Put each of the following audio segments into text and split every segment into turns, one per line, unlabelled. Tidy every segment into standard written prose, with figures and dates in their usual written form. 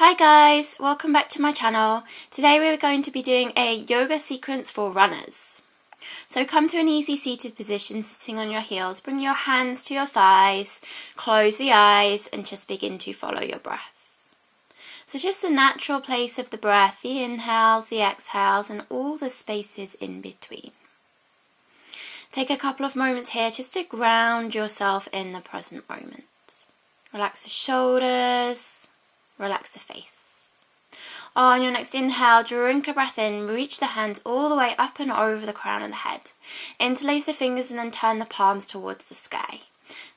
Hi guys, welcome back to my channel. Today we're going to be doing a yoga sequence for runners. So come to an easy seated position, sitting on your heels. Bring your hands to your thighs, close the eyes and just begin to follow your breath. So just the natural place of the breath, the inhales, the exhales and all the spaces in between. Take a couple of moments here just to ground yourself in the present moment. Relax the shoulders. Relax the face. On your next inhale, drink a breath in, reach the hands all the way up and over the crown of the head. Interlace the fingers and then turn the palms towards the sky.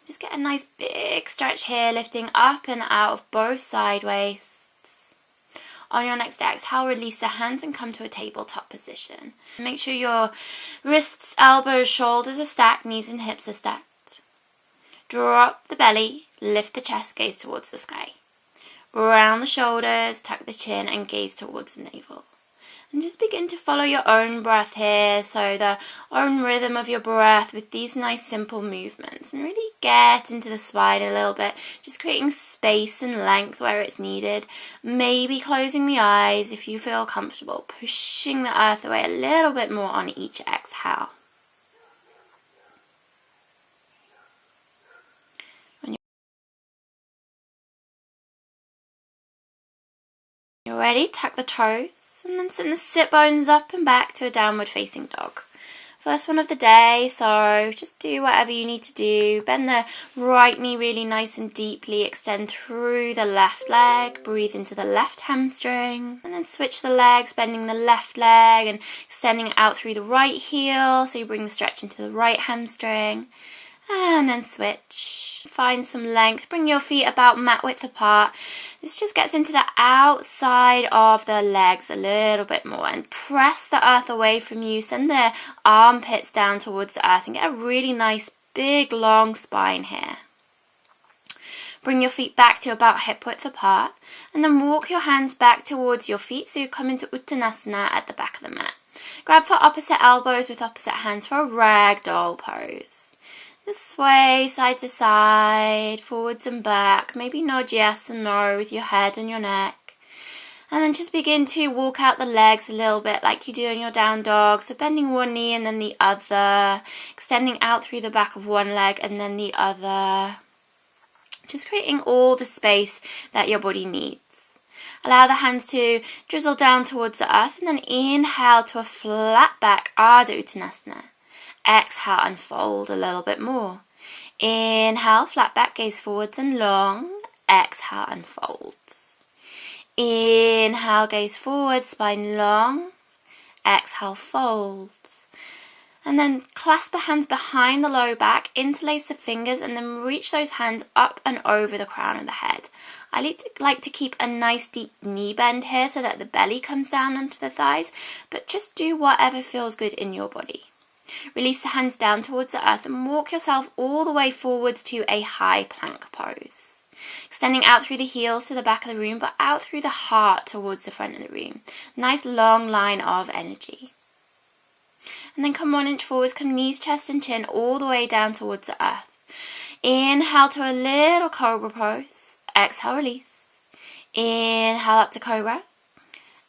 Just get a nice big stretch here, lifting up and out of both side waists. On your next exhale, release the hands and come to a tabletop position. Make sure your wrists, elbows, shoulders are stacked, knees and hips are stacked. Draw up the belly, lift the chest, gaze towards the sky. Round the shoulders, tuck the chin and gaze towards the navel. And just begin to follow your own breath here, so the own rhythm of your breath with these nice simple movements. And really get into the spine a little bit, just creating space and length where it's needed. Maybe closing the eyes if you feel comfortable, pushing the earth away a little bit more on each exhale. You're ready, tuck the toes and then send the sit bones up and back to a downward facing dog. First one of the day, so just do whatever you need to do. Bend the right knee really nice and deeply, extend through the left leg, breathe into the left hamstring, and then switch the legs, bending the left leg and extending it out through the right heel, so you bring the stretch into the right hamstring, and then switch. Find some length, bring your feet about mat width apart. This just gets into the outside of the legs a little bit more and press the earth away from you. Send the armpits down towards the earth and get a really nice big long spine here. Bring your feet back to about hip width apart and then walk your hands back towards your feet so you come into Uttanasana at the back of the mat. Grab for opposite elbows with opposite hands for a ragdoll pose. Just sway side to side, forwards and back. Maybe nod yes and no with your head and your neck. And then just begin to walk out the legs a little bit like you do in your down dog. So bending one knee and then the other. Extending out through the back of one leg and then the other. Just creating all the space that your body needs. Allow the hands to drizzle down towards the earth and then inhale to a flat back Ardha Uttanasana. Exhale and fold a little bit more. Inhale, flat back, gaze forwards and long. Exhale and fold. Inhale, gaze forward, spine long. Exhale, fold. And then clasp the hands behind the low back, interlace the fingers and then reach those hands up and over the crown of the head. I like to keep a nice deep knee bend here so that the belly comes down onto the thighs, but just do whatever feels good in your body. Release the hands down towards the earth and walk yourself all the way forwards to a high plank pose. Extending out through the heels to the back of the room, but out through the heart towards the front of the room. Nice long line of energy. And then come 1 inch forwards, come knees, chest and chin all the way down towards the earth. Inhale to a little cobra pose. Exhale, release. Inhale up to cobra.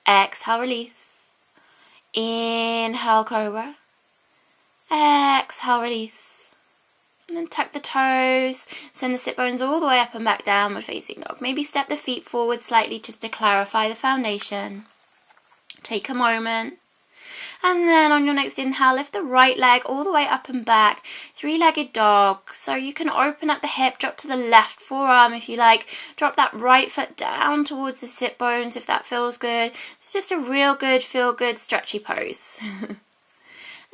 Exhale, release. Inhale, cobra. Exhale, release. And then tuck the toes, send the sit bones all the way up and back, downward facing dog. Maybe step the feet forward slightly just to clarify the foundation. Take a moment. And then on your next inhale, lift the right leg all the way up and back, three-legged dog. So you can open up the hip, drop to the left forearm if you like. Drop that right foot down towards the sit bones if that feels good. It's just a real good, feel good, stretchy pose.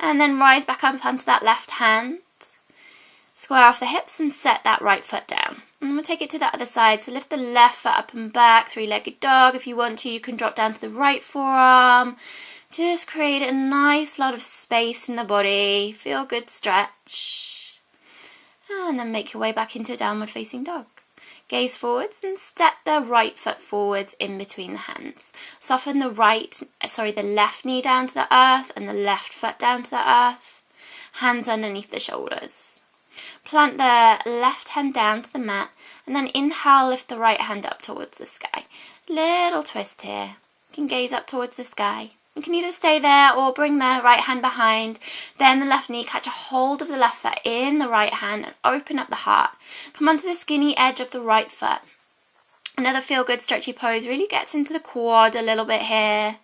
And then rise back up onto that left hand. Square off the hips and set that right foot down. And we'll take it to the other side. So lift the left foot up and back, three-legged dog. If you want to, you can drop down to the right forearm. Just create a nice lot of space in the body. Feel good stretch. And then make your way back into a downward facing dog. Gaze forwards and step the right foot forwards in between the hands. Soften the left knee down to the earth and the left foot down to the earth. Hands underneath the shoulders. Plant the left hand down to the mat and then inhale, lift the right hand up towards the sky. Little twist here. You can gaze up towards the sky. You can either stay there or bring the right hand behind, bend the left knee, catch a hold of the left foot in the right hand and open up the heart. Come onto the skinny edge of the right foot. Another feel good stretchy pose, really gets into the quad a little bit here.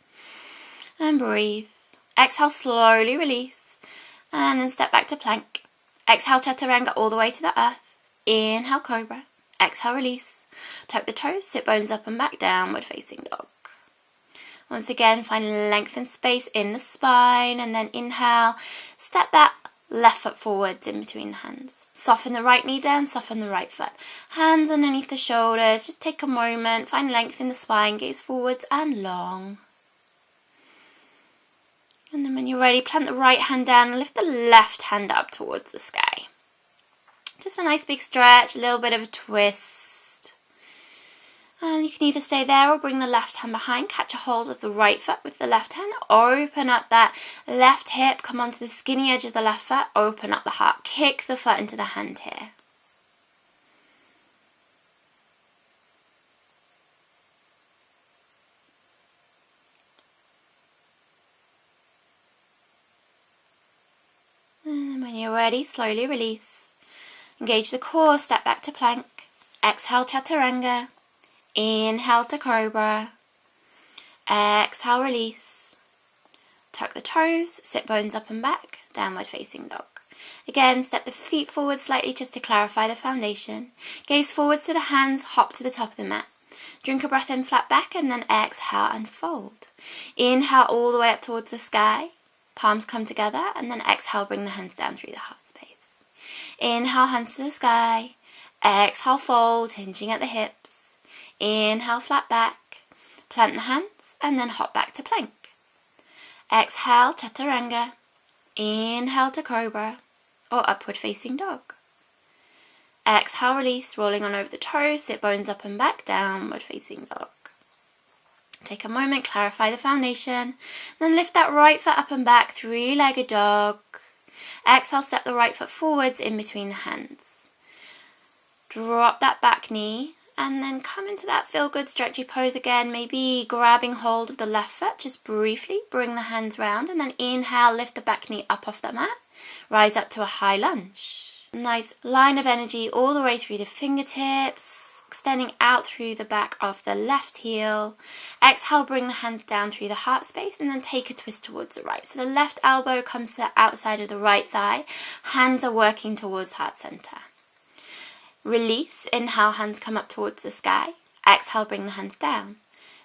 And breathe. Exhale, slowly release. And then step back to plank. Exhale, chaturanga all the way to the earth. Inhale, cobra. Exhale, release. Tuck the toes, sit bones up and back, downward facing dog. Once again, find length and space in the spine, and then inhale, step that left foot forwards in between the hands. Soften the right knee down, soften the right foot. Hands underneath the shoulders, just take a moment, find length in the spine, gaze forwards and long. And then when you're ready, plant the right hand down and lift the left hand up towards the sky. Just a nice big stretch, a little bit of a twist. And you can either stay there or bring the left hand behind, catch a hold of the right foot with the left hand, open up that left hip, come onto the skinny edge of the left foot, open up the heart, kick the foot into the hand here. And then when you're ready, slowly release. Engage the core, step back to plank. Exhale, chaturanga. Inhale to cobra. Exhale, release. Tuck the toes, sit bones up and back, downward facing dog. Again, step the feet forward slightly just to clarify the foundation. Gaze forwards to the hands, hop to the top of the mat. Drink a breath in, flat back, and then exhale and fold. Inhale all the way up towards the sky. Palms come together, and then exhale, bring the hands down through the heart space. Inhale, hands to the sky. Exhale, fold, hinging at the hips. Inhale, flat back, plant the hands, and then hop back to plank. Exhale, chaturanga. Inhale to cobra, or upward facing dog. Exhale, release, rolling on over the toes, sit bones up and back, downward facing dog. Take a moment, clarify the foundation, then lift that right foot up and back, three-legged dog. Exhale, step the right foot forwards in between the hands. Drop that back knee. And then come into that feel-good stretchy pose again, maybe grabbing hold of the left foot, just briefly, bring the hands round, and then inhale, lift the back knee up off the mat, rise up to a high lunge. Nice line of energy all the way through the fingertips, extending out through the back of the left heel. Exhale, bring the hands down through the heart space, and then take a twist towards the right. So the left elbow comes to the outside of the right thigh, hands are working towards heart center. Release, inhale, hands come up towards the sky. Exhale, bring the hands down.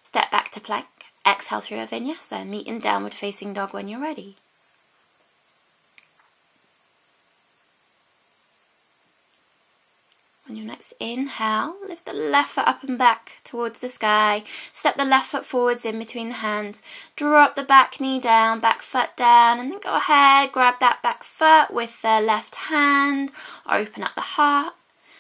Step back to plank. Exhale through a vinyasa. Meet in downward facing dog when you're ready. On your next inhale, lift the left foot up and back towards the sky. Step the left foot forwards in between the hands. Drop the back knee down, back foot down, and then go ahead, grab that back foot with the left hand. Open up the heart.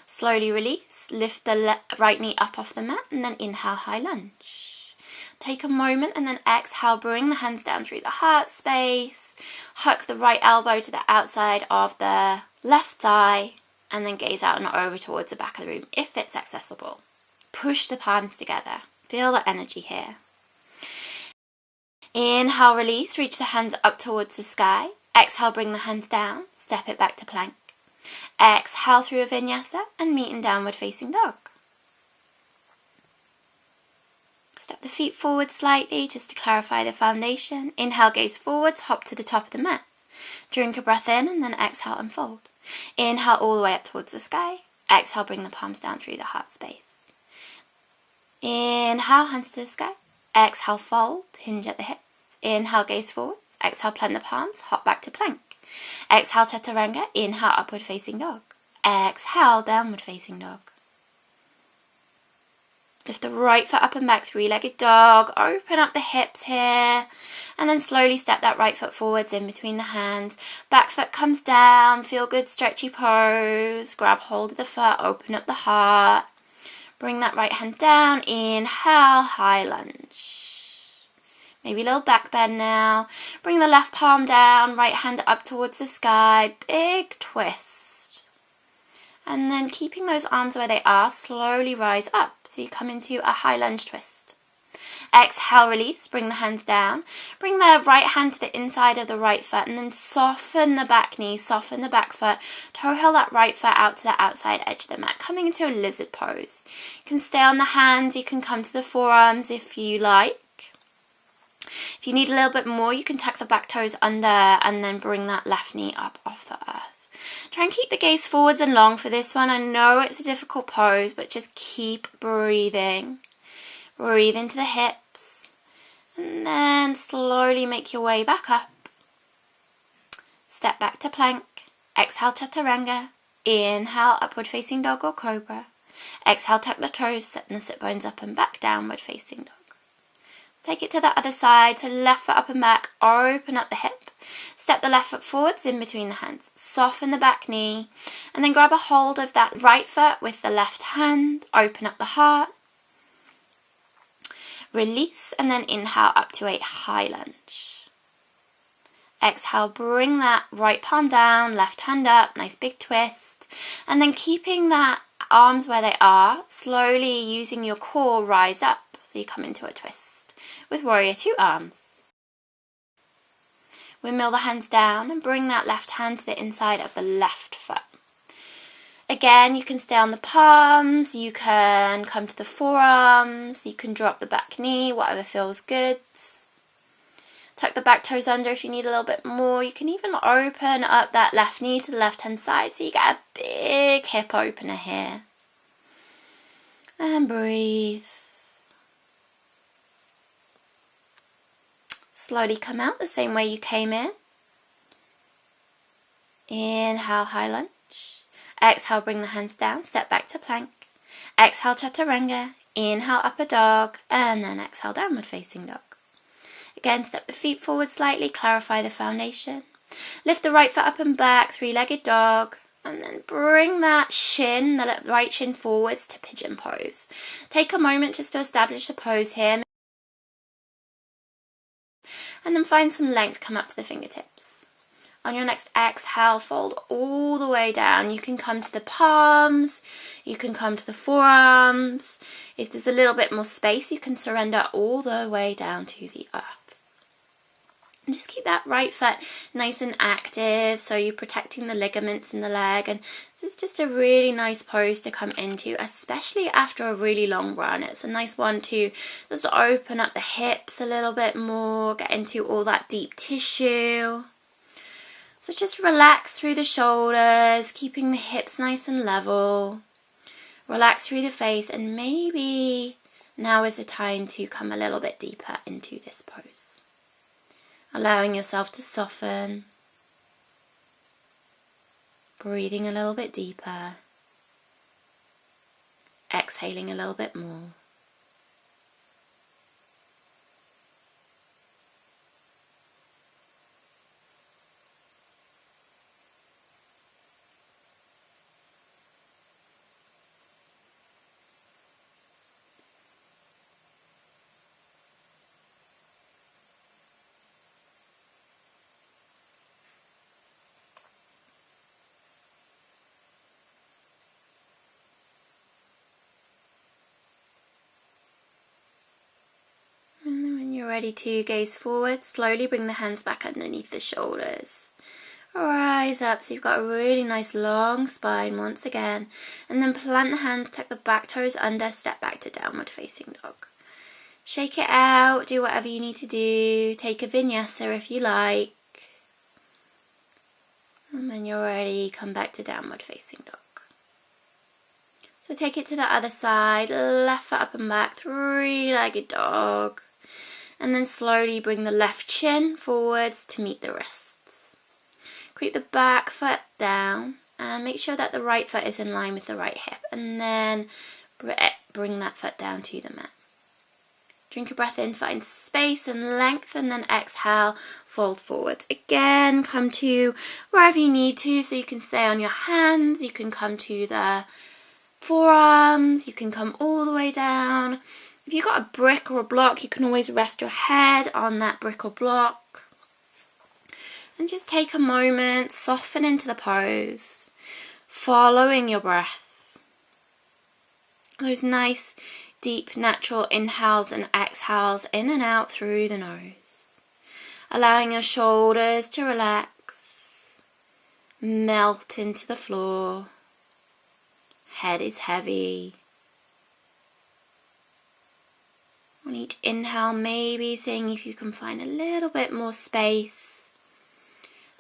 Slowly release, lift the right knee up off the mat, and then inhale, high lunge. Take a moment and then exhale, bring the hands down through the heart space. Hook the right elbow to the outside of the left thigh, and then gaze out and over towards the back of the room if it's accessible. Push the palms together. Feel the energy here. Inhale, release, reach the hands up towards the sky. Exhale, bring the hands down, step it back to plank. Exhale through a vinyasa and meet in downward facing dog. Step the feet forward slightly just to clarify the foundation. Inhale, gaze forwards, hop to the top of the mat. Drink a breath in and then exhale and fold. Inhale all the way up towards the sky. Exhale, bring the palms down through the heart space. Inhale, hands to the sky. Exhale, fold, hinge at the hips. Inhale, gaze forwards. Exhale, plant the palms, hop back to plank. Exhale, chaturanga. Inhale, upward facing dog. Exhale, downward facing dog. Lift the right foot up and back, three-legged dog. Open up the hips here. And then slowly step that right foot forwards in between the hands. Back foot comes down. Feel good, stretchy pose. Grab hold of the foot. Open up the heart. Bring that right hand down. Inhale, high lunge. Maybe a little back bend now. Bring the left palm down, right hand up towards the sky. Big twist. And then keeping those arms where they are, slowly rise up. So you come into a high lunge twist. Exhale, release, bring the hands down. Bring the right hand to the inside of the right foot and then soften the back knee, soften the back foot. Toe heel that right foot out to the outside edge of the mat, coming into a lizard pose. You can stay on the hands, you can come to the forearms if you like. If you need a little bit more, you can tuck the back toes under and then bring that left knee up off the earth. Try and keep the gaze forwards and long for this one. I know it's a difficult pose, but just keep breathing. Breathe into the hips and then slowly make your way back up. Step back to plank. Exhale, chaturanga. Inhale, upward facing dog or cobra. Exhale, tuck the toes, setting the sit bones up and back, downward facing dog. Take it to the other side, so left foot up and back, open up the hip. Step the left foot forwards in between the hands. Soften the back knee and then grab a hold of that right foot with the left hand. Open up the heart. Release and then inhale up to a high lunge. Exhale, bring that right palm down, left hand up, nice big twist. And then keeping that arms where they are, slowly using your core, rise up. So you come into a twist with warrior two arms. Windmill the hands down and bring that left hand to the inside of the left foot. Again, you can stay on the palms, you can come to the forearms, you can drop the back knee, whatever feels good. Tuck the back toes under if you need a little bit more. You can even open up that left knee to the left hand side so you get a big hip opener here. And breathe. Slowly come out the same way you came in. Inhale, high lunge. Exhale, bring the hands down, step back to plank. Exhale, chaturanga. Inhale, upper dog. And then exhale, downward facing dog. Again, step the feet forward slightly, clarify the foundation. Lift the right foot up and back, three-legged dog. And then bring that shin, the right shin forwards to pigeon pose. Take a moment just to establish the pose here. And then find some length, come up to the fingertips. On your next exhale, fold all the way down. You can come to the palms, you can come to the forearms. If there's a little bit more space, you can surrender all the way down to the earth. And just keep that right foot nice and active, so you're protecting the ligaments in the leg. And this is just a really nice pose to come into, especially after a really long run. It's a nice one to just open up the hips a little bit more, get into all that deep tissue. So just relax through the shoulders, keeping the hips nice and level. Relax through the face, and maybe now is the time to come a little bit deeper into this pose. Allowing yourself to soften. Breathing a little bit deeper. Exhaling a little bit more. You're ready to gaze forward. Slowly bring the hands back underneath the shoulders. Rise up so you've got a really nice long spine once again. And then plant the hands, tuck the back toes under, step back to downward facing dog. Shake it out, do whatever you need to do. Take a vinyasa if you like. And when you're ready, come back to downward facing dog. So take it to the other side, left foot up and back, three-legged dog. And then slowly bring the left shin forwards to meet the wrists. Creep the back foot down and make sure that the right foot is in line with the right hip. And then bring that foot down to the mat. Drink a breath in, find space and length, and then exhale, fold forwards. Again, come to wherever you need to, so you can stay on your hands, you can come to the forearms, you can come all the way down. If you've got a brick or a block, you can always rest your head on that brick or block. And just take a moment, soften into the pose. following your breath. Those nice, deep, natural inhales and exhales in and out through the nose. Allowing your shoulders to relax, melt into the floor. Head is heavy. On each inhale, maybe seeing if you can find a little bit more space.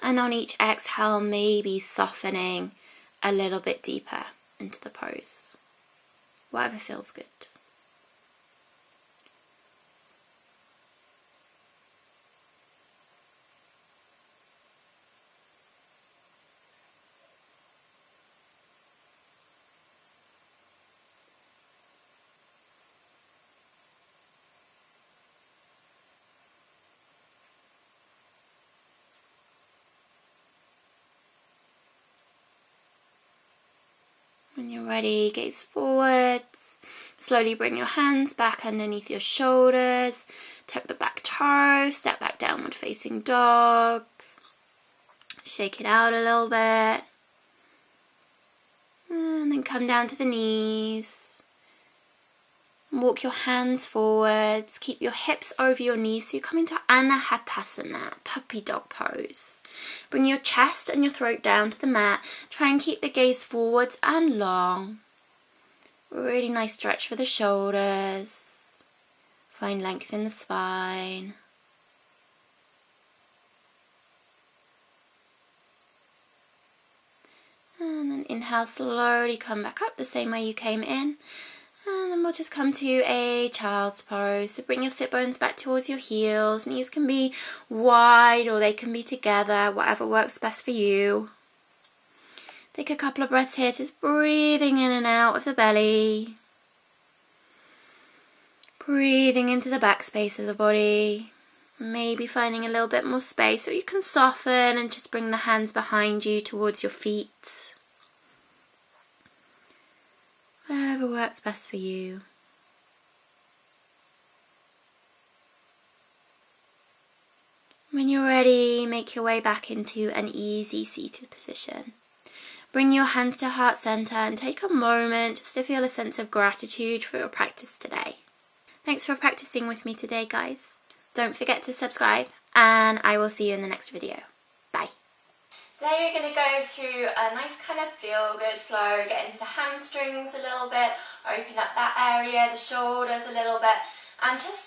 And on each exhale, maybe softening a little bit deeper into the pose. Whatever feels good. When you're ready, gaze forwards. Slowly bring your hands back underneath your shoulders. Tuck the back toe, step back downward facing dog. Shake it out a little bit. And then come down to the knees. Walk your hands forwards. Keep your hips over your knees so you come into Anahatasana, puppy dog pose. Bring your chest and your throat down to the mat. Try and keep the gaze forwards and long. Really nice stretch for the shoulders. Find length in the spine. And then inhale, slowly come back up the same way you came in. And then we'll just come to a child's pose. So bring your sit bones back towards your heels. Knees can be wide or they can be together, whatever works best for you. Take a couple of breaths here, just breathing in and out of the belly. Breathing into the back space of the body. Maybe finding a little bit more space, or you can soften and just bring the hands behind you towards your feet. Whatever works best for you. When you're ready, make your way back into an easy seated position. Bring your hands to heart center and take a moment just to feel a sense of gratitude for your practice today. Thanks for practicing with me today, guys. Don't forget to subscribe, and I will see you in the next video. Bye. Today we're going to go through a nice kind of feel-good flow, get into the hamstrings a little bit, open up that area, the shoulders a little bit, and just